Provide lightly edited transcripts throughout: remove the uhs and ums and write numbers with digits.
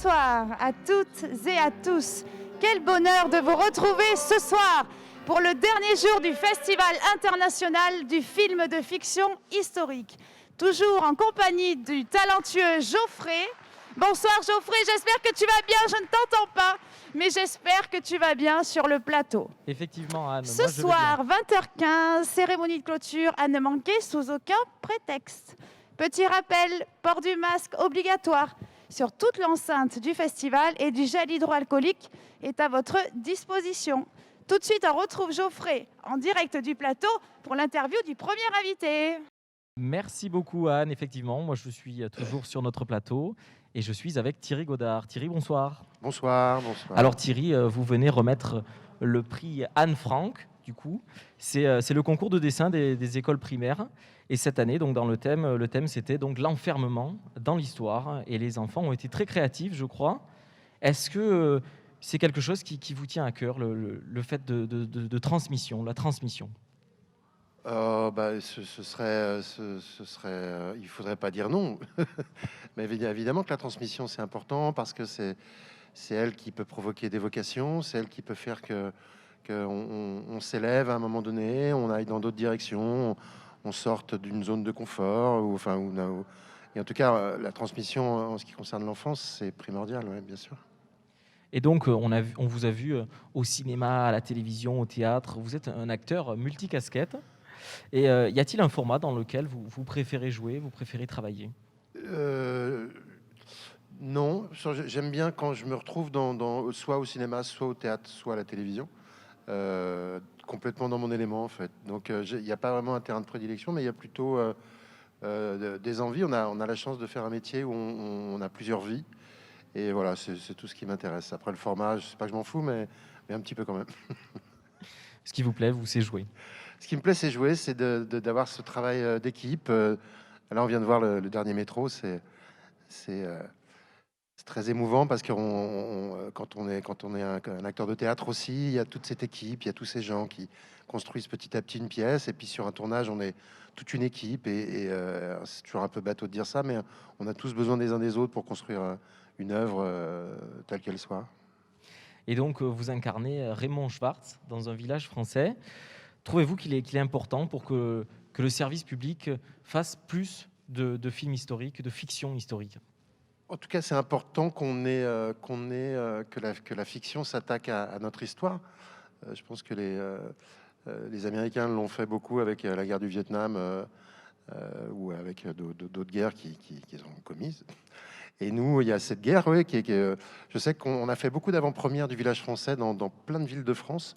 Bonsoir à toutes et à tous. Quel bonheur de vous retrouver ce soir pour le dernier jour du Festival international du film de fiction historique. Toujours en compagnie du talentueux Geoffrey. Bonsoir Geoffrey, j'espère que tu vas bien, je ne t'entends pas, mais j'espère que tu vas bien sur le plateau. Effectivement, Anne. Ce soir, 20h15, cérémonie de clôture à ne manquer sous aucun prétexte. Petit rappel, port du masque obligatoire sur toute l'enceinte du festival et du gel hydroalcoolique est à votre disposition. Tout de suite, on retrouve Geoffrey en direct du plateau pour l'interview du premier invité. Merci beaucoup, Anne. Effectivement, moi, je suis toujours sur notre plateau et je suis avec Thierry Godard. Thierry, bonsoir. Bonsoir, bonsoir. Alors, Thierry, vous venez remettre le prix Anne Frank, du coup. C'est le concours de dessin des écoles primaires. Et cette année, donc, dans le thème c'était donc l'enfermement dans l'histoire. Et les enfants ont été très créatifs, je crois. Est-ce que c'est quelque chose qui vous tient à cœur, le fait de transmission, la transmission? Ce serait, il faudrait pas dire non. Mais évidemment que la transmission, c'est important parce que c'est elle qui peut provoquer des vocations, c'est elle qui peut faire que on s'élève à un moment donné, on aille dans d'autres directions, on sorte d'une zone de confort, et en tout cas, la transmission en ce qui concerne l'enfance, c'est primordial, ouais, bien sûr. Et donc, on vous a vu au cinéma, à la télévision, au théâtre. Vous êtes un acteur multicasquette. Et y a-t-il un format dans lequel vous préférez jouer, vous préférez travailler? Non, j'aime bien quand je me retrouve soit au cinéma, soit au théâtre, soit à la télévision, complètement dans mon élément en fait. Donc il n'y a pas vraiment un terrain de prédilection, mais il y a plutôt des envies. On a la chance de faire un métier où on a plusieurs vies. Et voilà, c'est tout ce qui m'intéresse. Après le format, je sais pas que je m'en fous, mais un petit peu quand même. Ce qui vous plaît, vous, c'est jouer. Ce qui me plaît, c'est jouer, c'est d'avoir ce travail d'équipe. Là, on vient de voir le dernier métro, c'est très émouvant parce que quand on est un acteur de théâtre aussi, il y a toute cette équipe, il y a tous ces gens qui construisent petit à petit une pièce. Et puis sur un tournage, on est toute une équipe. C'est toujours un peu bateau de dire ça, mais on a tous besoin des uns des autres pour construire une œuvre telle qu'elle soit. Et donc, vous incarnez Raymond Schwartz dans un village français. Trouvez-vous qu'il est important pour que le service public fasse plus de films historiques, de fiction historique? En tout cas, c'est important que la fiction s'attaque à notre histoire. Je pense que les Américains l'ont fait beaucoup avec la guerre du Vietnam ou avec d'autres guerres qu'ils ont commises. Et nous, il y a cette guerre, oui, je sais qu'on a fait beaucoup d'avant-premières du village français dans plein de villes de France.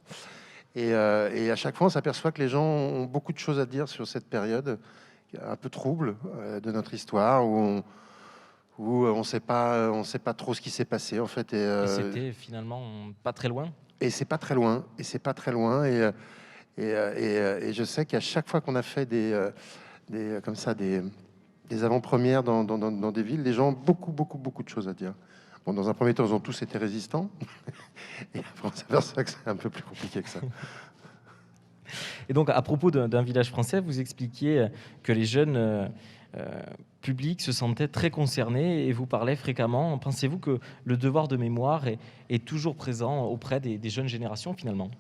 Et à chaque fois, on s'aperçoit que les gens ont beaucoup de choses à dire sur cette période un peu trouble de notre histoire, où on sait pas trop ce qui s'est passé en fait. Et c'était finalement pas très loin. Et c'est pas très loin. Et c'est pas très loin. Et je sais qu'à chaque fois qu'on a fait des avant-premières dans des villes, les gens ont beaucoup de choses à dire. Bon, dans un premier temps, ils ont tous été résistants. Et après, on s'aperçoit que c'est un peu plus compliqué que ça. Et donc, à propos d'un village français, vous expliquiez que les jeunes publics se sentaient très concernés et vous parlez fréquemment. Pensez-vous que le devoir de mémoire est toujours présent auprès des jeunes générations, finalement?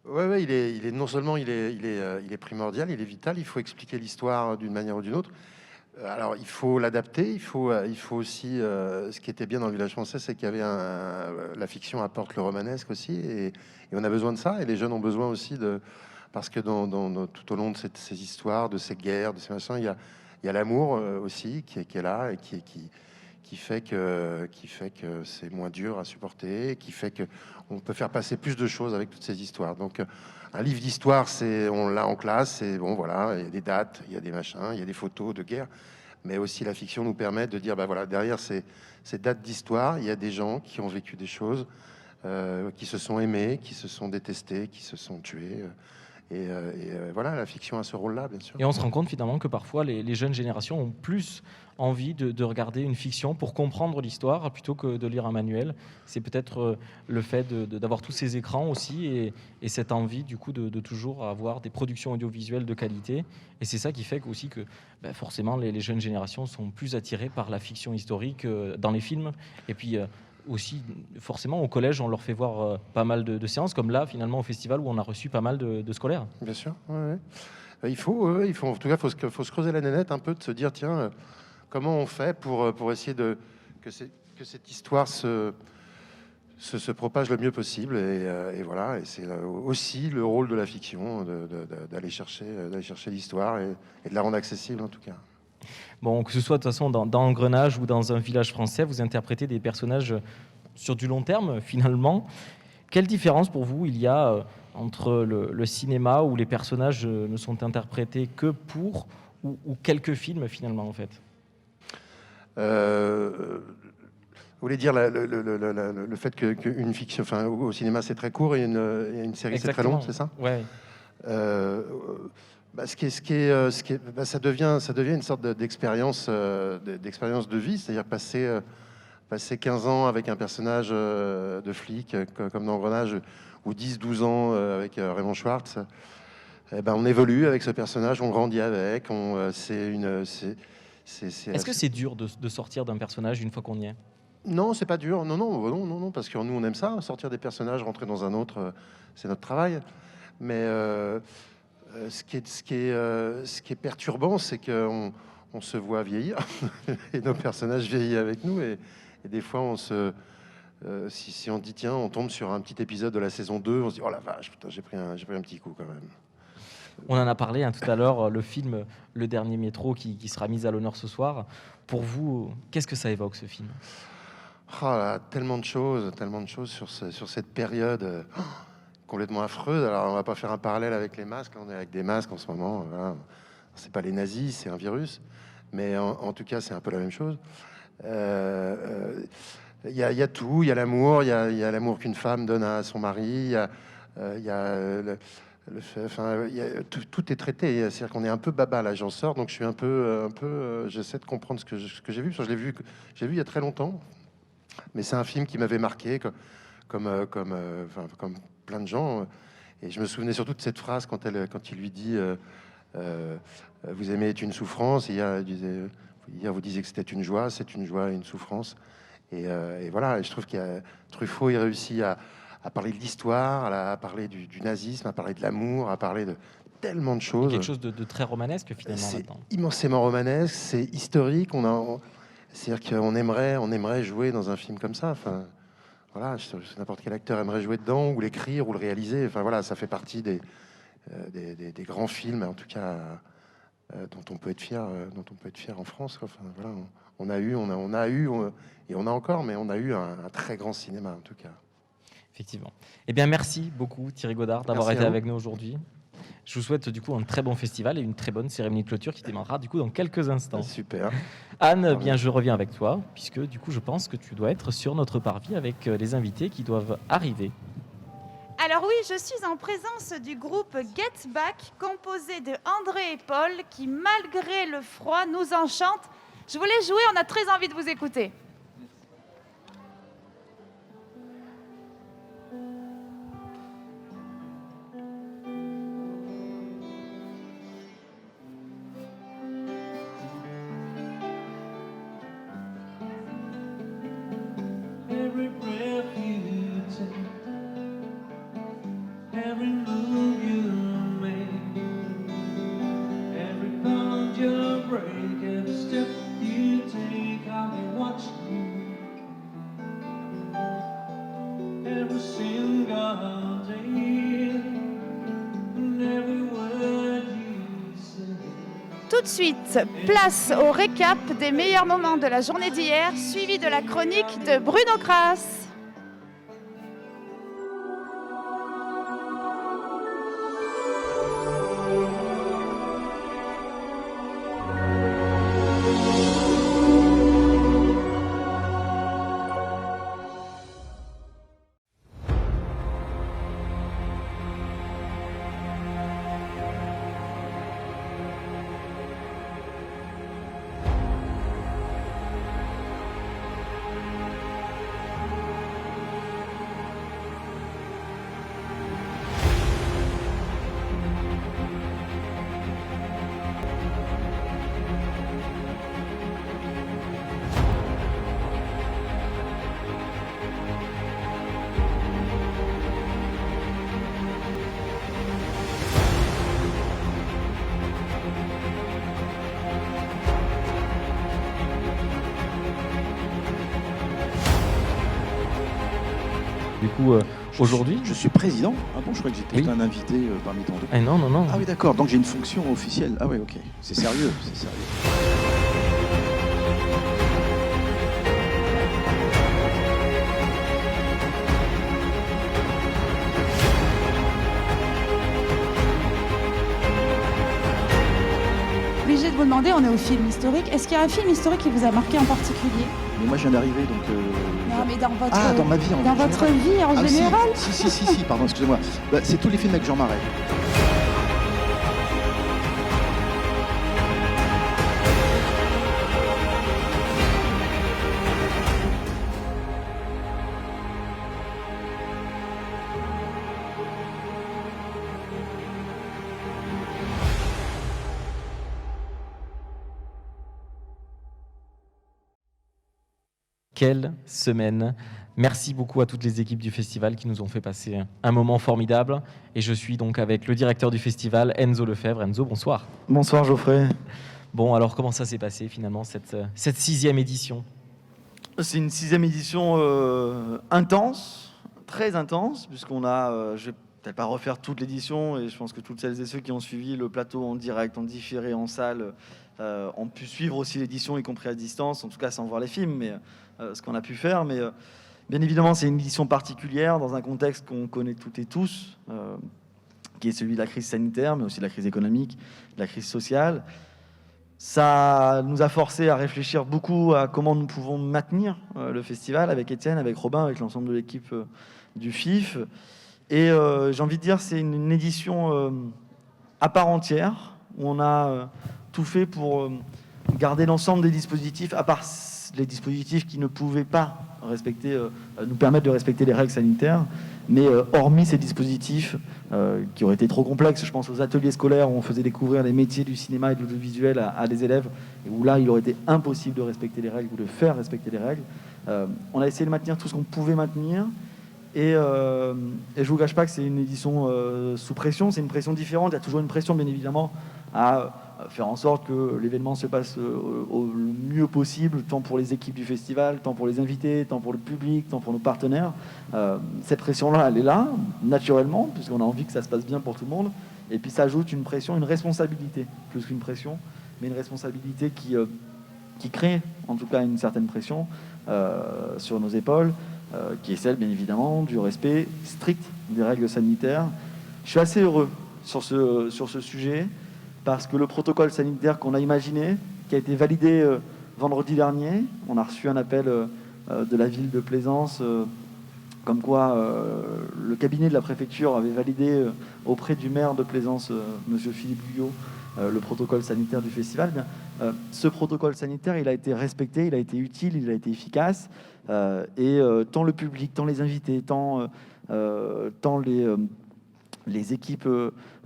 Ouais, il est non seulement il est primordial, il est vital. Il faut expliquer l'histoire d'une manière ou d'une autre. Alors, il faut l'adapter. Il faut aussi. Ce qui était bien dans le village français, c'est qu'il y avait la fiction apporte le romanesque aussi, et on a besoin de ça. Et les jeunes ont besoin aussi parce que tout au long de ces histoires, de ces guerres, de ces machins, il y a l'amour aussi qui est là et qui fait que c'est moins dur à supporter, qui fait que on peut faire passer plus de choses avec toutes ces histoires. Donc, un livre d'histoire, on l'a en classe, et bon, voilà, il y a des dates, il y a des machins, il y a des photos de guerre, mais aussi la fiction nous permet de dire, bah voilà, derrière ces dates d'histoire, il y a des gens qui ont vécu des choses, qui se sont aimés, qui se sont détestés, qui se sont tués. voilà, la fiction a ce rôle-là, bien sûr. Et on se rend compte finalement que parfois les jeunes générations ont plus envie de regarder une fiction pour comprendre l'histoire plutôt que de lire un manuel. C'est peut-être le fait d'avoir tous ces écrans aussi et cette envie du coup de toujours avoir des productions audiovisuelles de qualité. Et c'est ça qui fait aussi que forcément les jeunes générations sont plus attirées par la fiction historique dans les films. Et puis aussi, forcément, au collège, on leur fait voir pas mal de séances, comme là, finalement, au festival, où on a reçu pas mal de scolaires. Bien sûr, ouais. Il faut, en tout cas, faut se creuser la nénette un peu, de se dire, tiens, comment on fait pour essayer que cette histoire se propage le mieux possible. Et voilà, et c'est aussi le rôle de la fiction, d'aller chercher l'histoire et de la rendre accessible, en tout cas. Bon, que ce soit de toute façon dans Engrenage ou dans Un village français, vous interprétez des personnages sur du long terme, finalement. Quelle différence pour vous il y a entre le cinéma où les personnages ne sont interprétés que pour ou quelques films, finalement, en fait? Vous voulez dire le fait qu'une fiction, enfin, au cinéma c'est très court et une série c'est très long, c'est ça? Ouais. Ça devient une sorte d'expérience de vie, c'est-à-dire passer 15 ans avec un personnage de flic comme dans Engrenage, ou 10-12 ans avec Raymond Schwartz. On évolue avec ce personnage, on grandit avec. Est-ce que c'est dur de sortir d'un personnage une fois qu'on y est? Non, c'est pas dur. Non, parce que nous on aime ça, sortir des personnages, rentrer dans un autre, c'est notre travail. Mais ce qui est perturbant, c'est qu'on se voit vieillir et nos personnages vieillissent avec nous. Et des fois, si on dit tiens, on tombe sur un petit épisode de la saison 2, on se dit oh la vache, putain, j'ai pris un petit coup quand même. On en a parlé tout à l'heure, le film Le Dernier Métro qui sera mis à l'honneur ce soir. Pour vous, qu'est-ce que ça évoque, ce film? Tellement de choses sur cette période complètement affreuse. Alors, on va pas faire un parallèle avec les masques. On est avec des masques en ce moment. Voilà. C'est pas les nazis, c'est un virus. Mais en tout cas, c'est un peu la même chose. Il y a tout. Il y a l'amour. Il y a l'amour qu'une femme donne à son mari. Tout est traité. C'est-à-dire qu'on est un peu baba là. J'en sors, donc je suis un peu. J'essaie de comprendre ce que j'ai vu. Parce que j'ai vu il y a très longtemps. Mais c'est un film qui m'avait marqué, comme plein de gens. Et je me souvenais surtout de cette phrase quand il lui dit vous aimez est une souffrance. Et hier, vous disiez que c'était une joie. C'est une joie et une souffrance. Et voilà. Et je trouve Truffaut il réussit à parler de l'histoire, à parler du nazisme, à parler de l'amour, à parler de tellement de choses. Quelque chose de très romanesque finalement. C'est là-dedans. Immensément romanesque. C'est historique. C'est-à-dire qu'on aimerait jouer dans un film comme ça. Enfin, voilà, n'importe quel acteur aimerait jouer dedans, ou l'écrire, ou le réaliser. Enfin voilà, ça fait partie des grands films, en tout cas, dont on peut être fier en France. Enfin voilà, on a eu, et on a encore, mais on a eu un très grand cinéma en tout cas. Effectivement. Eh bien, merci beaucoup Thierry Godard d'avoir été avec nous aujourd'hui. Je vous souhaite du coup un très bon festival et une très bonne cérémonie de clôture qui démarrera du coup dans quelques instants. Super. Anne, bien je reviens avec toi puisque du coup je pense que tu dois être sur notre parvis avec les invités qui doivent arriver. Alors oui, je suis en présence du groupe Get Back composé de André et Paul qui malgré le froid nous enchantent. Je voulais jouer, on a très envie de vous écouter. Tout de suite, place au récap des meilleurs moments de la journée d'hier, suivi de la chronique de Bruno Kras. du coup, aujourd'hui. Je suis président. Ah bon, je croyais que j'étais Oui. un invité parmi tant d'autres. Eh non, non, non. Ah oui, d'accord. Donc j'ai une fonction officielle. Ah oui, ok. C'est sérieux, c'est sérieux. Obligé de vous demander, on est au film historique. Est-ce qu'il y a un film historique qui vous a marqué en particulier? Mais moi, je viens d'arriver, donc. Non, mais dans votre, Ah, dans ma vie en dans votre général. vie en Ah, général. Si, pardon, excusez-moi. Bah, c'est tous les films avec Jean Marais. Quelle semaine! Merci beaucoup à toutes les équipes du festival qui nous ont fait passer un moment formidable. Et je suis donc avec le directeur du festival, Enzo Lefebvre. Enzo, bonsoir. Bonsoir Geoffrey. Bon, alors comment ça s'est passé finalement, cette 6e édition? C'est une 6e édition intense, très intense, puisqu'on a, je vais peut-être pas refaire toute l'édition, et je pense que toutes celles et ceux qui ont suivi le plateau en direct, en différé, en salle, ont pu suivre aussi l'édition, y compris à distance, en tout cas sans voir les films, mais ce qu'on a pu faire. Mais bien évidemment, c'est une édition particulière dans un contexte qu'on connaît toutes et tous, qui est celui de la crise sanitaire, mais aussi de la crise économique, de la crise sociale. Ça nous a forcé à réfléchir beaucoup à comment nous pouvons maintenir le festival avec Étienne, avec Robin, avec l'ensemble de l'équipe du FIF. Et j'ai envie de dire, c'est une édition à part entière, où on a tout fait pour garder l'ensemble des dispositifs, à part les dispositifs qui ne pouvaient pas respecter, nous permettre de respecter les règles sanitaires, mais hormis ces dispositifs qui auraient été trop complexes, je pense aux ateliers scolaires où on faisait découvrir les métiers du cinéma et de l'audiovisuel à des élèves, et où là il aurait été impossible de respecter les règles ou de faire respecter les règles. On a essayé de maintenir tout ce qu'on pouvait maintenir, et je vous cache pas que c'est une édition sous pression. C'est une pression différente. Il y a toujours une pression, bien évidemment, à faire en sorte que l'événement se passe au mieux possible, tant pour les équipes du festival, tant pour les invités, tant pour le public, tant pour nos partenaires. Cette pression-là, elle est là, naturellement, puisqu'on a envie que ça se passe bien pour tout le monde. Et puis ça ajoute une pression, une responsabilité, plus qu'une pression, mais une responsabilité qui crée, en tout cas, une certaine pression sur nos épaules, qui est celle, bien évidemment, du respect strict des règles sanitaires. Je suis assez heureux sur ce sujet, parce que le protocole sanitaire qu'on a imaginé, qui a été validé vendredi dernier, on a reçu un appel de la ville de Plaisance, comme quoi le cabinet de la préfecture avait validé auprès du maire de Plaisance, monsieur Philippe Guyot, le protocole sanitaire du festival. Ce protocole sanitaire, il a été respecté, il a été utile, il a été efficace, et tant le public, tant les invités, tant les équipes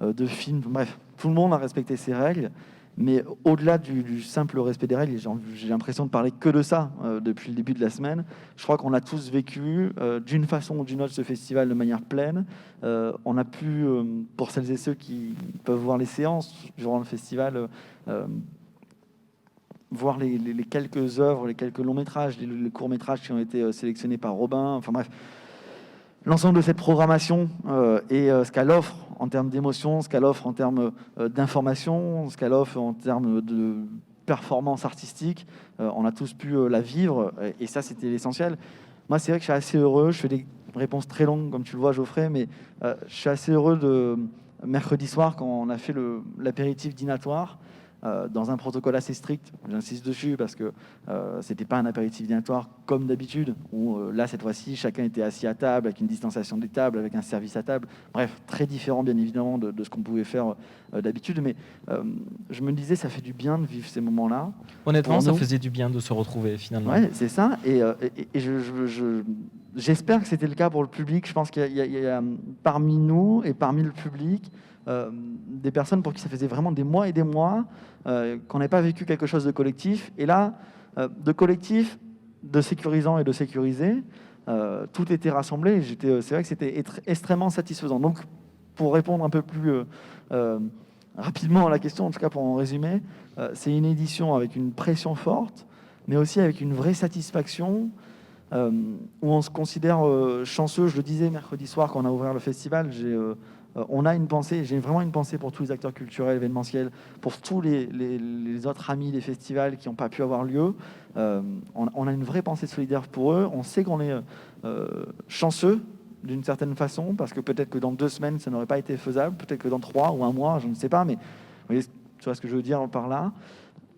de films, bref, tout le monde a respecté ces règles. Mais au-delà du simple respect des règles, j'ai l'impression de parler que de ça depuis le début de la semaine. Je crois qu'on a tous vécu d'une façon ou d'une autre ce festival de manière pleine. On a pu, pour celles et ceux qui peuvent voir les séances durant le festival, voir les quelques œuvres, les quelques longs métrages, les courts métrages qui ont été sélectionnés par Robin. Enfin bref, l'ensemble de cette programmation et ce qu'elle offre en termes d'émotion, ce qu'elle offre en termes d'information, ce qu'elle offre en termes de performance artistique, on a tous pu la vivre, et ça, c'était l'essentiel. Moi, c'est vrai que je suis assez heureux. Je fais des réponses très longues, comme tu le vois, Geoffrey, mais je suis assez heureux de mercredi soir, quand on a fait l'apéritif dînatoire, dans un protocole assez strict. J'insiste dessus parce que c'était pas un apéritif dînatoire comme d'habitude, où là, cette fois-ci, chacun était assis à table, avec une distanciation des tables, avec un service à table. Bref, très différent, bien évidemment, de ce qu'on pouvait faire d'habitude. Mais je me disais, ça fait du bien de vivre ces moments-là. Honnêtement, ça faisait du bien de se retrouver, finalement. Ouais, c'est ça. Et j'espère que c'était le cas pour le public. Je pense qu'il y a parmi nous et parmi le public des personnes pour qui ça faisait vraiment des mois et des mois qu'on n'avait pas vécu quelque chose de collectif. Et là, de collectif, de sécurisant et de sécurisé, tout était rassemblé. C'est vrai que c'était extrêmement satisfaisant. Donc, pour répondre un peu plus rapidement à la question, en tout cas pour en résumer, c'est une édition avec une pression forte, mais aussi avec une vraie satisfaction où on se considère chanceux. Je le disais mercredi soir quand on a ouvert le festival, on a une pensée, j'ai vraiment une pensée pour tous les acteurs culturels, événementiels, pour tous les autres amis des festivals qui n'ont pas pu avoir lieu. On a une vraie pensée solidaire pour eux. On sait qu'on est chanceux d'une certaine façon, parce que peut-être que dans 2 semaines, ça n'aurait pas été faisable, peut-être que dans 3 ou 1 mois, je ne sais pas, mais vous voyez, tu vois ce que je veux dire par là.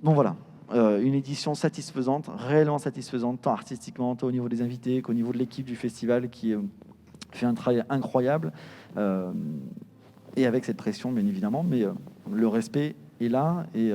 Donc voilà, une édition satisfaisante, réellement satisfaisante, tant artistiquement, tant au niveau des invités qu'au niveau de l'équipe du festival qui fait un travail incroyable, et avec cette pression, bien évidemment, mais le respect est là, et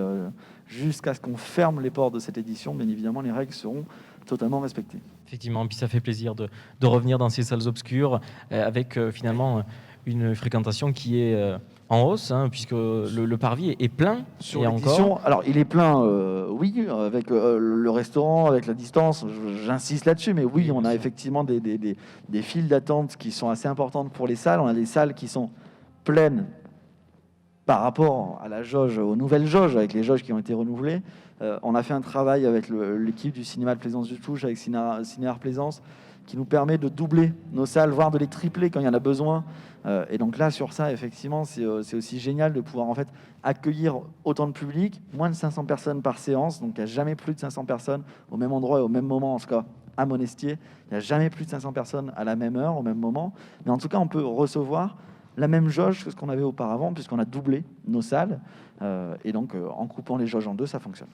jusqu'à ce qu'on ferme les portes de cette édition, bien évidemment, les règles seront totalement respectées. Effectivement, puis ça fait plaisir de revenir dans ces salles obscures avec finalement une fréquentation qui est en hausse, hein, puisque le parvis est plein. Sur et l'édition, encore. alors il est plein, oui, avec le restaurant, avec la distance, j'insiste là-dessus, mais oui, on a effectivement des files d'attente qui sont assez importantes pour les salles. On a des salles qui sont pleines par rapport à la jauge, aux nouvelles jauges, avec les jauges qui ont été renouvelées. On a fait un travail avec l'équipe du cinéma de Plaisance du Touche, avec Cinéart Plaisance, qui nous permet de doubler nos salles, voire de les tripler quand il y en a besoin. Et donc là, sur ça, effectivement, c'est aussi génial de pouvoir en fait accueillir autant de public, moins de 500 personnes par séance, donc il n'y a jamais plus de 500 personnes au même endroit et au même moment, en tout cas à Monestier, il n'y a jamais plus de 500 personnes à la même heure, au même moment, mais en tout cas, on peut recevoir la même jauge que ce qu'on avait auparavant, puisqu'on a doublé nos salles, et donc en coupant les jauges en 2, ça fonctionne.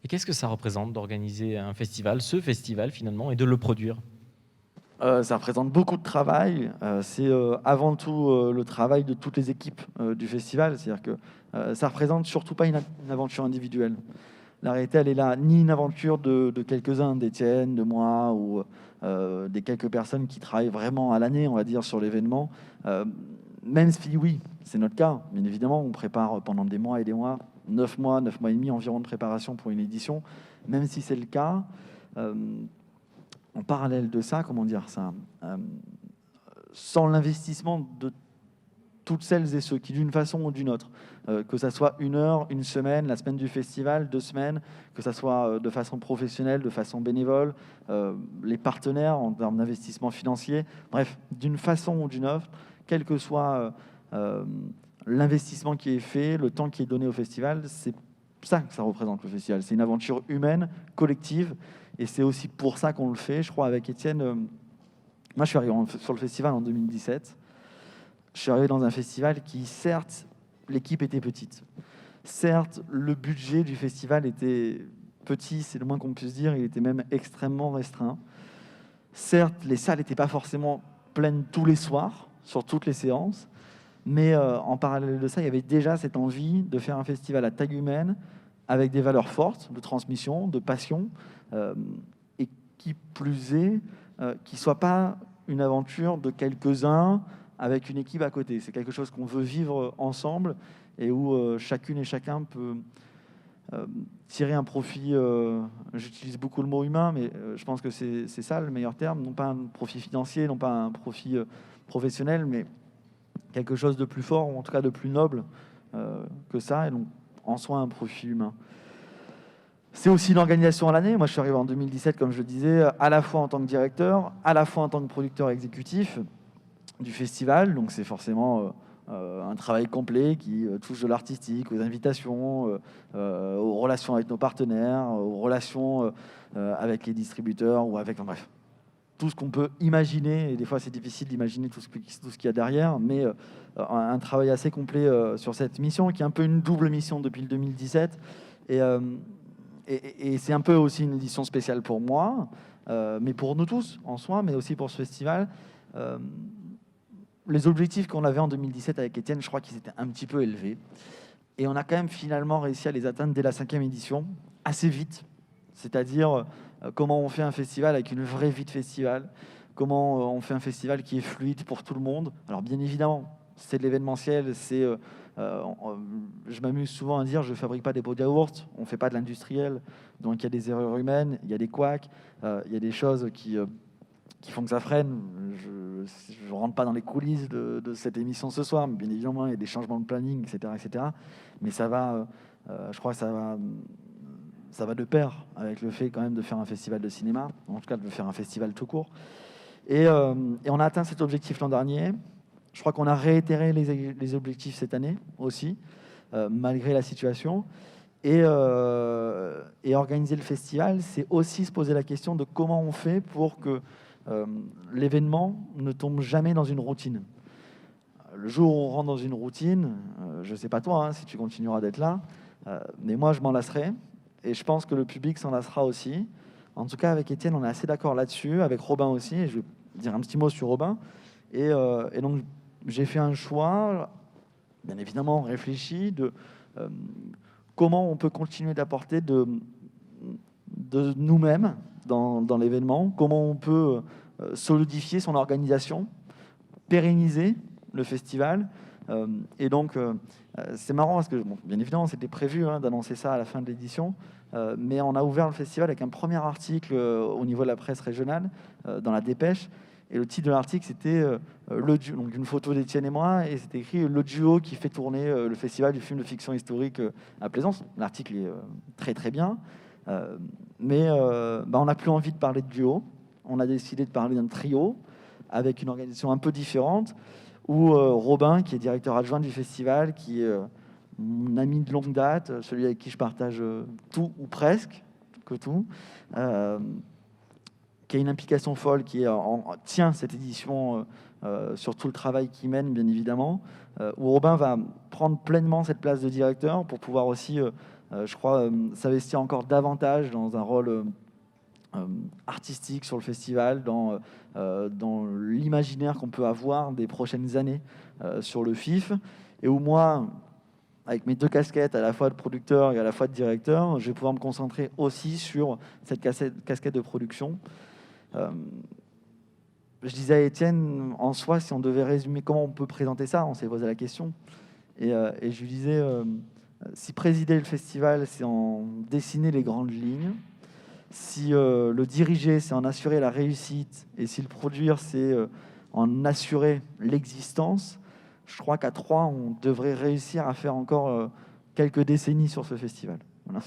Et qu'est-ce que ça représente d'organiser un festival, ce festival finalement, et de le produire ? Ça représente beaucoup de travail. C'est avant tout le travail de toutes les équipes du festival. C'est-à-dire que ça représente surtout pas une aventure individuelle. La réalité, elle est là, ni une aventure de quelques-uns, d'Étienne, de moi, ou des quelques personnes qui travaillent vraiment à l'année, on va dire, sur l'événement. Même si, oui, c'est notre cas. Bien évidemment, on prépare pendant des mois et des mois, 9 mois et demi environ de préparation pour une édition. Même si c'est le cas, en parallèle de ça, comment dire ça, sans l'investissement de toutes celles et ceux qui, d'une façon ou d'une autre, que ça soit 1 heure, 1 semaine, la semaine du festival, 2 semaines, que ça soit de façon professionnelle, de façon bénévole, les partenaires en termes d'investissement financier, bref, d'une façon ou d'une autre, quel que soit l'investissement qui est fait, le temps qui est donné au festival, c'est ça que ça représente le festival. C'est une aventure humaine, collective, et c'est aussi pour ça qu'on le fait. Je crois avec Étienne, moi je suis arrivé sur le festival en 2017, je suis arrivé dans un festival qui, certes, l'équipe était petite. Certes, le budget du festival était petit, c'est le moins qu'on puisse dire, il était même extrêmement restreint. Certes, les salles n'étaient pas forcément pleines tous les soirs, sur toutes les séances, mais en parallèle de ça, il y avait déjà cette envie de faire un festival à taille humaine, avec des valeurs fortes de transmission, de passion, et qui plus est, qui ne soit pas une aventure de quelques-uns avec une équipe à côté. C'est quelque chose qu'on veut vivre ensemble et où chacune et chacun peut tirer un profit, j'utilise beaucoup le mot humain, mais je pense que c'est ça le meilleur terme, non pas un profit financier, non pas un profit professionnel, mais quelque chose de plus fort, ou en tout cas de plus noble que ça, et donc en soi un profit humain. C'est aussi l'organisation à l'année. Moi, je suis arrivé en 2017, comme je le disais, à la fois en tant que directeur, à la fois en tant que producteur exécutif du festival. Donc, c'est forcément un travail complet qui touche de l'artistique, aux invitations, aux relations avec nos partenaires, aux relations avec les distributeurs ou avec... Bref, tout ce qu'on peut imaginer. Et des fois, c'est difficile d'imaginer tout ce qu'il y a derrière, mais un travail assez complet sur cette mission, qui est un peu une double mission depuis le 2017. Et c'est un peu aussi une édition spéciale pour moi, mais pour nous tous en soi, mais aussi pour ce festival. Les objectifs qu'on avait en 2017 avec Étienne, je crois qu'ils étaient un petit peu élevés. Et on a quand même finalement réussi à les atteindre dès la 5e édition, assez vite. C'est-à-dire comment on fait un festival avec une vraie vie de festival, comment on fait un festival qui est fluide pour tout le monde. Alors bien évidemment, c'est de l'événementiel, c'est... je m'amuse souvent à dire je ne fabrique pas des pots de yaourt, on ne fait pas de l'industriel, donc il y a des erreurs humaines, il y a des couacs, il y a des choses qui font que ça freine. Je ne rentre pas dans les coulisses de cette émission ce soir, mais bien évidemment il y a des changements de planning, etc. Mais ça va, je crois que ça va ça va de pair avec le fait quand même de faire un festival de cinéma, en tout cas de faire un festival tout court. Et on a atteint cet objectif l'an dernier. Je crois qu'on a réitéré les objectifs cette année aussi, malgré la situation. Et organiser le festival, c'est aussi se poser la question de comment on fait pour que l'événement ne tombe jamais dans une routine. Le jour où on rentre dans une routine, je ne sais pas toi, hein, si tu continueras d'être là, mais moi je m'en lasserai, et je pense que le public s'en lassera aussi. En tout cas, avec Étienne, on est assez d'accord là-dessus, avec Robin aussi, et je vais dire un petit mot sur Robin. Et donc, j'ai fait un choix, bien évidemment réfléchi, de comment on peut continuer d'apporter de nous-mêmes dans l'événement, comment on peut solidifier son organisation, pérenniser le festival. Et donc, c'est marrant parce que, bon, bien évidemment, c'était prévu d'annoncer ça à la fin de l'édition, mais on a ouvert le festival avec un premier article au niveau de la presse régionale, dans la Dépêche. Et le titre de l'article, c'était le duo, donc une photo d'Étienne et moi, et c'était écrit le duo qui fait tourner le festival du film de fiction historique à Plaisance. L'article est très très bien, mais on n'a plus envie de parler de duo. On a décidé de parler d'un trio avec une organisation un peu différente, où Robin, qui est directeur adjoint du festival, qui est mon ami de longue date, celui avec qui je partage tout ou presque que tout, qui a une implication folle, qui tient cette édition sur tout le travail qu'il mène, bien évidemment, où Robin va prendre pleinement cette place de directeur pour pouvoir aussi, je crois, s'investir encore davantage dans un rôle artistique sur le festival, dans l'imaginaire qu'on peut avoir des prochaines années sur le FIF, et où moi, avec mes deux casquettes, à la fois de producteur et à la fois de directeur, je vais pouvoir me concentrer aussi sur cette casquette de production. Je disais à Étienne, en soi, si on devait résumer comment on peut présenter ça, on s'est posé la question, et je lui disais, si présider le festival, c'est en dessiner les grandes lignes, si le diriger, c'est en assurer la réussite, et si le produire, c'est en assurer l'existence, je crois qu'à trois, on devrait réussir à faire encore quelques décennies sur ce festival. Voilà.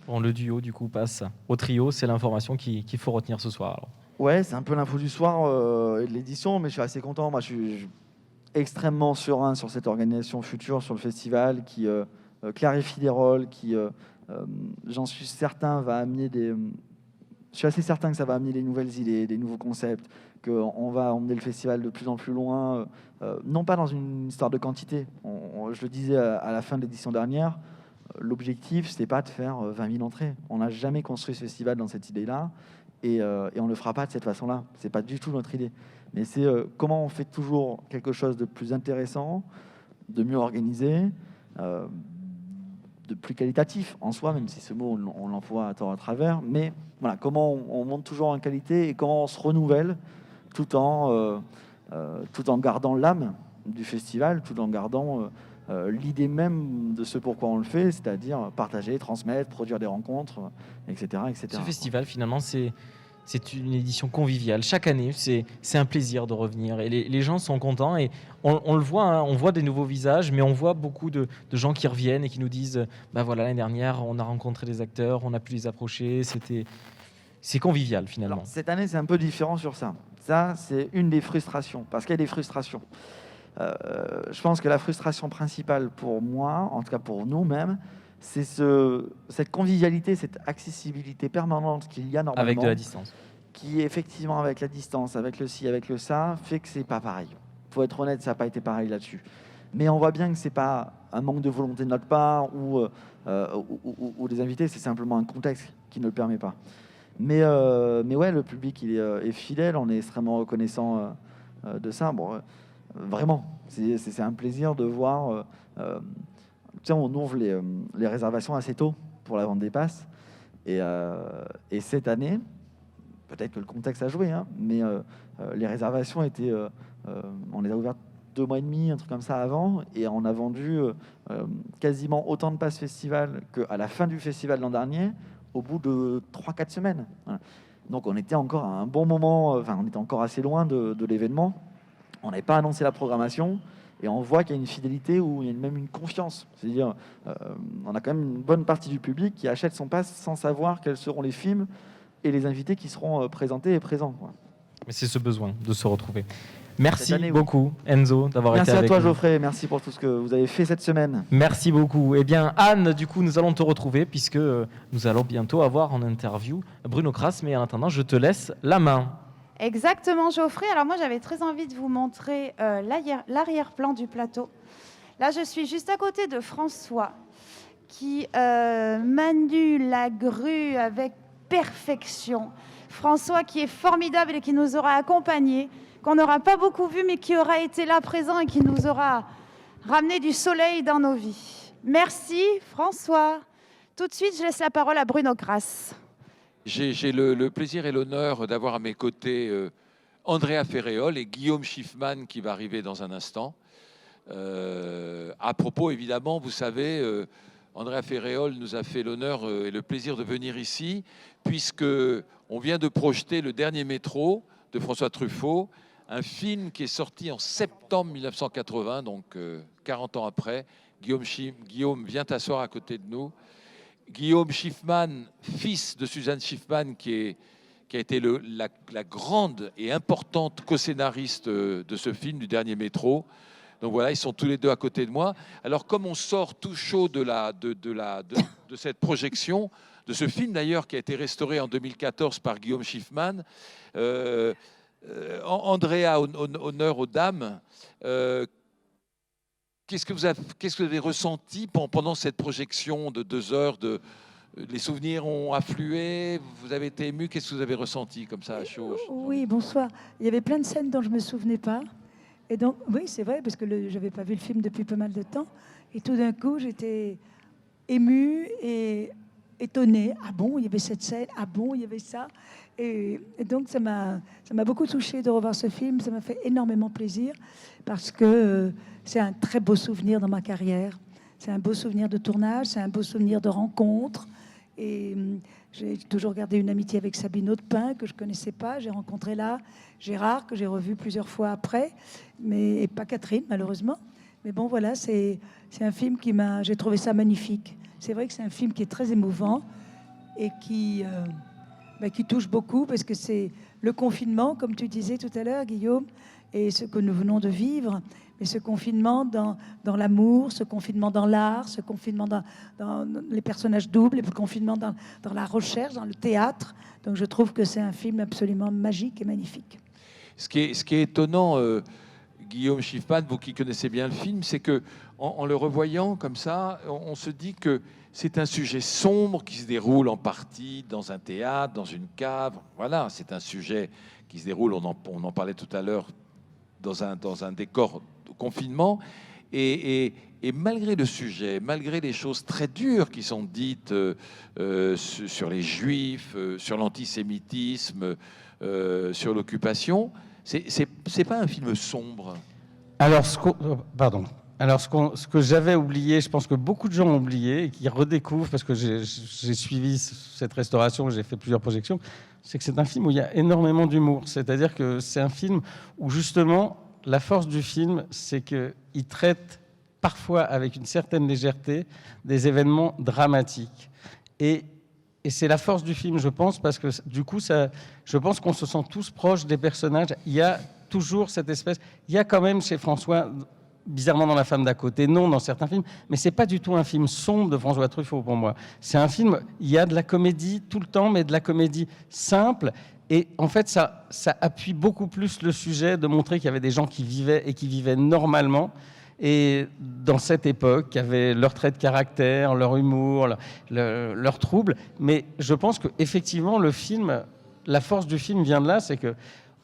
Bon, le duo, du coup, passe au trio. C'est l'information qu'il faut retenir ce soir. Alors. Ouais, c'est un peu l'info du soir et de l'édition, mais je suis assez content. Moi, je suis extrêmement serein sur cette organisation future, sur le festival, qui clarifie les rôles, qui, j'en suis certain, va amener des... Je suis assez certain que ça va amener des nouvelles idées, des nouveaux concepts, qu'on va emmener le festival de plus en plus loin, non pas dans une histoire de quantité. Je le disais à la fin de l'édition dernière, l'objectif, c'était pas de faire 20 000 entrées. On n'a jamais construit ce festival dans cette idée-là, et on ne le fera pas de cette façon-là. C'est pas du tout notre idée. Mais c'est comment on fait toujours quelque chose de plus intéressant, de mieux organisé, de plus qualitatif en soi, même si ce mot, on l'emploie à tort à travers. Mais voilà, comment on monte toujours en qualité et comment on se renouvelle tout en gardant l'âme du festival, tout en gardant l'idée même de ce pourquoi on le fait, c'est-à-dire partager, transmettre, produire des rencontres, etc. etc. Ce festival, finalement, c'est une édition conviviale. Chaque année, c'est un plaisir de revenir. Et les gens sont contents. Et on le voit, hein, on voit des nouveaux visages, mais on voit beaucoup de gens qui reviennent et qui nous disent voilà, l'année dernière, on a rencontré des acteurs, on a pu les approcher. C'est convivial, finalement. Alors, cette année, c'est un peu différent sur ça. Ça, c'est une des frustrations, parce qu'il y a des frustrations. Je pense que la frustration principale pour moi, en tout cas pour nous-mêmes, c'est cette convivialité, cette accessibilité permanente qu'il y a normalement. Avec de la distance. Qui, effectivement, avec la distance, avec le ci, avec le ça, fait que c'est pas pareil. Il faut être honnête, ça n'a pas été pareil là-dessus. Mais on voit bien que c'est pas un manque de volonté de notre part ou des invités, c'est simplement un contexte qui ne le permet pas. Mais ouais, le public il est fidèle, on est extrêmement reconnaissant de ça. Bon, vraiment, c'est un plaisir de voir. On ouvre les réservations assez tôt pour la vente des passes. Et cette année, peut-être que le contexte a joué, hein, mais les réservations étaient... on les a ouvertes 2 mois et demi, un truc comme ça avant, et on a vendu quasiment autant de passes festival qu'à la fin du festival l'an dernier, au bout de 3-4 semaines. Voilà. Donc on était encore à un bon moment, on était encore assez loin de l'événement. On n'avait pas annoncé la programmation, Et on voit qu'il y a une fidélité ou il y a même une confiance. C'est-à-dire, on a quand même une bonne partie du public qui achète son pass sans savoir quels seront les films et les invités qui seront présentés et présents, quoi. Mais c'est ce besoin de se retrouver. Merci Cette année, oui. beaucoup, Enzo, d'avoir été Merci à avec toi, nous. Geoffrey. Merci pour tout ce que vous avez fait cette semaine. Merci beaucoup. Eh bien, Anne, du coup, nous allons te retrouver puisque nous allons bientôt avoir en interview Bruno Kras. Mais en attendant, je te laisse la main. Exactement, Geoffrey. Alors moi, j'avais très envie de vous montrer l'arrière-plan du plateau. Là, je suis juste à côté de François qui manue la grue avec perfection. François qui est formidable et qui nous aura accompagnés, qu'on n'aura pas beaucoup vu, mais qui aura été là présent et qui nous aura ramené du soleil dans nos vies. Merci, François. Tout de suite, je laisse la parole à Bruno Kras. J'ai le plaisir et l'honneur d'avoir à mes côtés Andrea Ferréol et Guillaume Schiffman qui va arriver dans un instant. À propos, évidemment, vous savez, Andrea Ferréol nous a fait l'honneur et le plaisir de venir ici, puisque on vient de projeter Le Dernier Métro de François Truffaut, un film qui est sorti en septembre 1980, donc 40 ans après. Guillaume, viens t'asseoir à côté de nous. Guillaume Schiffman, fils de Suzanne Schiffman, qui a été la grande et importante co-scénariste de ce film, du Dernier Métro. Donc voilà, ils sont tous les deux à côté de moi. Alors comme on sort tout chaud de cette projection, de ce film d'ailleurs qui a été restauré en 2014 par Guillaume Schiffman, Andrea, honneur aux dames, qu'est-ce que vous avez ressenti pendant cette projection de 2 heures les souvenirs ont afflué, vous avez été ému, qu'est-ce que vous avez ressenti comme ça à chaud? Oui, bonsoir. Il y avait plein de scènes dont je ne me souvenais pas. Et donc, oui, c'est vrai, parce que je n'avais pas vu le film depuis pas mal de temps. Et tout d'un coup, j'étais émue et étonnée. Ah bon, il y avait cette scène. Ah bon, il y avait ça. Et donc, ça m'a beaucoup touchée de revoir ce film. Ça m'a fait énormément plaisir parce que c'est un très beau souvenir dans ma carrière. C'est un beau souvenir de tournage, c'est un beau souvenir de rencontre. Et j'ai toujours gardé une amitié avec Sabine Audepin, que je ne connaissais pas. J'ai rencontré là Gérard, que j'ai revu plusieurs fois après, et pas Catherine, malheureusement. Mais bon, voilà, c'est un film j'ai trouvé ça magnifique. C'est vrai que c'est un film qui est très émouvant et qui touche beaucoup, parce que c'est le confinement, comme tu disais tout à l'heure, Guillaume, et ce que nous venons de vivre. Mais ce confinement dans l'amour, ce confinement dans l'art, ce confinement dans les personnages doubles, le confinement dans la recherche, dans le théâtre. Donc je trouve que c'est un film absolument magique et magnifique. Ce qui est étonnant, Guillaume Schiffman, vous qui connaissez bien le film, c'est que en le revoyant comme ça, on se dit que c'est un sujet sombre qui se déroule en partie dans un théâtre, dans une cave. Voilà, c'est un sujet qui se déroule, on en parlait tout à l'heure, dans un décor de confinement. Et malgré le sujet, malgré les choses très dures qui sont dites sur les Juifs, sur l'antisémitisme, sur l'occupation, c'est pas un film sombre. Alors, ce que j'avais oublié, je pense que beaucoup de gens ont oublié et qui redécouvrent, parce que j'ai suivi cette restauration, j'ai fait plusieurs projections, c'est que c'est un film où il y a énormément d'humour. C'est-à-dire que c'est un film où justement, la force du film, c'est qu'il traite parfois avec une certaine légèreté des événements dramatiques. Et c'est la force du film, je pense, parce que du coup, je pense qu'on se sent tous proches des personnages. Il y a toujours cette espèce... Il y a quand même chez François, bizarrement dans La femme d'à côté, non, dans certains films, mais c'est pas du tout un film sombre de François Truffaut pour moi. C'est un film, il y a de la comédie tout le temps, mais de la comédie simple. Et en fait, ça appuie beaucoup plus le sujet de montrer qu'il y avait des gens qui vivaient normalement. Et dans cette époque, qui avaient leur trait de caractère, leur humour, leurs troubles. Mais je pense qu'effectivement, le film, la force du film vient de là, c'est que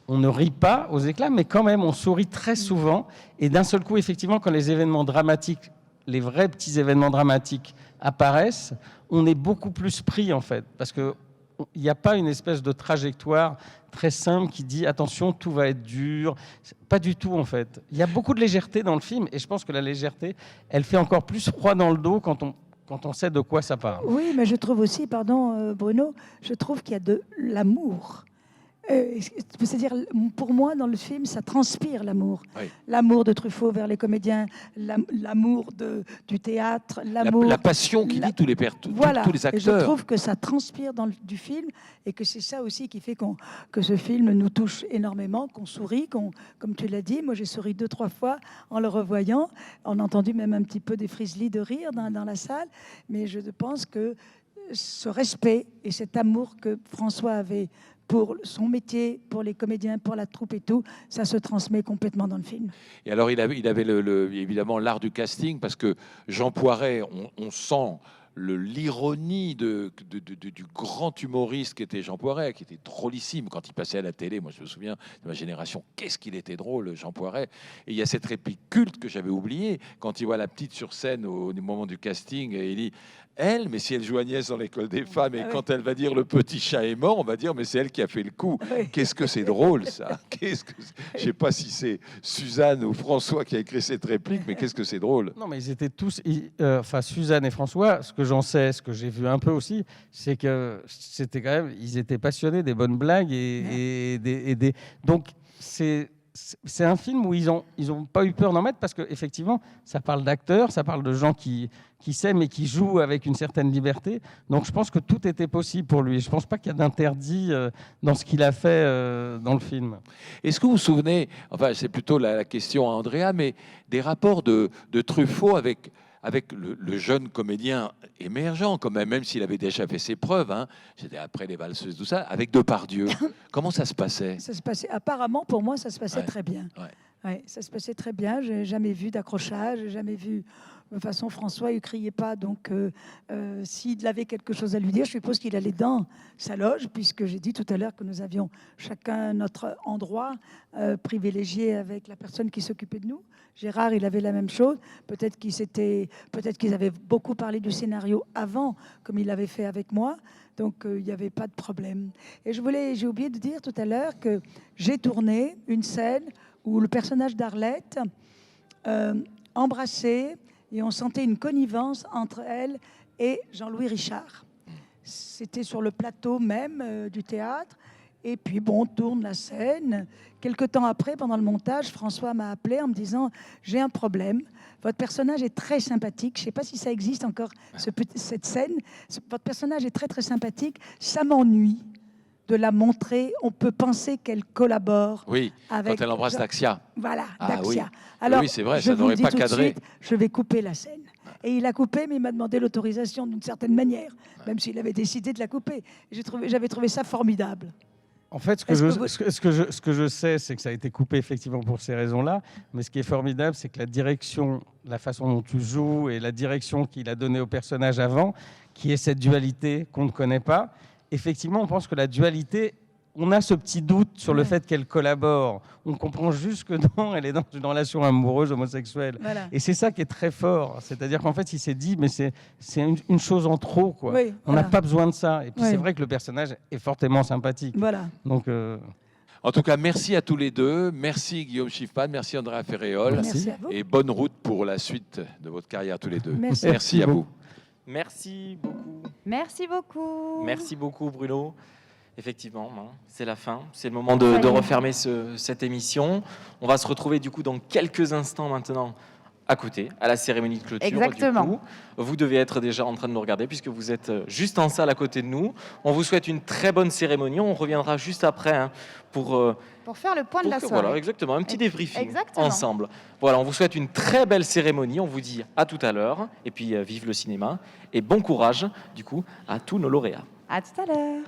on ne rit pas aux éclats, mais quand même, on sourit très souvent. Et d'un seul coup, effectivement, quand les événements dramatiques, les vrais petits événements dramatiques apparaissent, on est beaucoup plus pris, en fait. Parce qu'il n'y a pas une espèce de trajectoire très simple qui dit « attention, tout va être dur ». Pas du tout, en fait. Il y a beaucoup de légèreté dans le film, et je pense que la légèreté, elle fait encore plus froid dans le dos quand on sait de quoi ça parle. Oui, mais je trouve aussi, pardon Bruno, je trouve qu'il y a de l'amour. C'est-à-dire, pour moi, dans le film, ça transpire l'amour. Oui. L'amour de Truffaut vers les comédiens, l'amour du théâtre, l'amour... La passion qui lie tous les Et je acteurs. trouve que ça transpire du film et que c'est ça aussi qui fait que ce film nous touche énormément, qu'on sourit, comme tu l'as dit. Moi, j'ai souri 2-3 fois en le revoyant. On a entendu même un petit peu des frislis de rire dans la salle. Mais je pense que ce respect et cet amour que François avait pour son métier, pour les comédiens, pour la troupe et tout, ça se transmet complètement dans le film. Et alors, il avait évidemment l'art du casting, parce que Jean Poiret, on sent l'ironie du grand humoriste qui était Jean Poiret, qui était drôlissime quand il passait à la télé. Moi, je me souviens de ma génération, qu'est-ce qu'il était drôle, Jean Poiret. Et il y a cette réplique culte que j'avais oubliée, quand il voit la petite sur scène au moment du casting, et il dit... Elle, mais si elle joue Agnès dans l'école des femmes, et quand elle va dire le petit chat est mort, on va dire mais c'est elle qui a fait le coup. Qu'est-ce que c'est drôle ça. Je sais pas si c'est Suzanne ou François qui a écrit cette réplique, mais qu'est-ce que c'est drôle. Non, mais ils étaient tous, enfin Suzanne et François, ce que j'en sais, ce que j'ai vu un peu aussi, c'est que c'était quand même, ils étaient passionnés des bonnes blagues donc c'est un film où ils ont pas eu peur d'en mettre, parce que effectivement ça parle d'acteurs, ça parle de gens qui s'aiment et qui jouent avec une certaine liberté. Donc je pense que tout était possible pour lui. Je pense pas qu'il y a d'interdit dans ce qu'il a fait dans le film. Est-ce que vous vous souvenez, enfin c'est plutôt la question à Andrea, mais des rapports de Truffaut avec le jeune comédien émergent, quand même s'il avait déjà fait ses preuves, hein, c'était après les valseuses, tout ça, avec Depardieu. Comment ça se passait? Ça se passait, apparemment, pour moi, ça se passait très bien. Ouais, ça se passait très bien. Je n'ai jamais vu d'accrochage, j'ai jamais vu... De toute façon, François, il ne criait pas. Donc, s'il avait quelque chose à lui dire, je suppose qu'il allait dans sa loge, puisque j'ai dit tout à l'heure que nous avions chacun notre endroit privilégié avec la personne qui s'occupait de nous. Gérard, il avait la même chose. Peut-être qu'ils avaient beaucoup parlé du scénario avant, comme il l'avait fait avec moi. Donc, il n'y avait pas de problème. Et j'ai oublié de dire tout à l'heure que j'ai tourné une scène où le personnage d'Arlette embrassait, et on sentait une connivence entre elle et Jean-Louis Richard. C'était sur le plateau même du théâtre. Et puis, bon, on tourne la scène. Quelque temps après, pendant le montage, François m'a appelé en me disant « J'ai un problème. Votre personnage est très sympathique. » Je ne sais pas si ça existe encore, cette scène. Votre personnage est très, très sympathique. Ça m'ennuie de la montrer. On peut penser qu'elle collabore. Oui, avec quand elle embrasse Daxia. Voilà, Ah, Daxia. oui. Alors, oui, c'est vrai, je ça vous n'aurait le dis pas tout de cadré. suite, je vais couper la scène. Et il a coupé, mais il m'a demandé l'autorisation d'une certaine manière, même s'il avait décidé de la couper. J'avais trouvé ça formidable. En fait, ce que je sais, c'est que ça a été coupé effectivement pour ces raisons-là. Mais ce qui est formidable, c'est que la direction, la façon dont tu joues et la direction qu'il a donnée au personnage avant, qui est cette dualité qu'on ne connaît pas, effectivement, on pense que la dualité, on a ce petit doute sur le fait qu'elle collabore. On comprend juste que non, elle est dans une relation amoureuse, homosexuelle. Voilà. Et c'est ça qui est très fort. C'est-à-dire qu'en fait, il s'est dit, mais c'est une chose en trop, quoi. Oui, on n'a pas besoin de ça. Et puis c'est vrai que le personnage est fortement sympathique. Voilà. Donc, En tout cas, merci à tous les deux. Merci Guillaume Schiffman, merci Andrea Ferréol. Merci à vous. Et bonne route pour la suite de votre carrière tous les deux. Merci. À vous. Merci beaucoup. Merci beaucoup. Merci beaucoup, Bruno. Effectivement, c'est la fin. C'est le moment de refermer cette émission. On va se retrouver du coup dans quelques instants maintenant à côté, à la cérémonie de clôture. Exactement. Du coup, vous devez être déjà en train de nous regarder puisque vous êtes juste en salle à côté de nous. On vous souhaite une très bonne cérémonie. On reviendra juste après pour faire le point de la soirée. Voilà, exactement, un petit débriefing Exactement. ensemble. Voilà, on vous souhaite une très belle cérémonie. On vous dit à tout à l'heure. Et puis, vive le cinéma. Et bon courage, du coup, à tous nos lauréats. À tout à l'heure.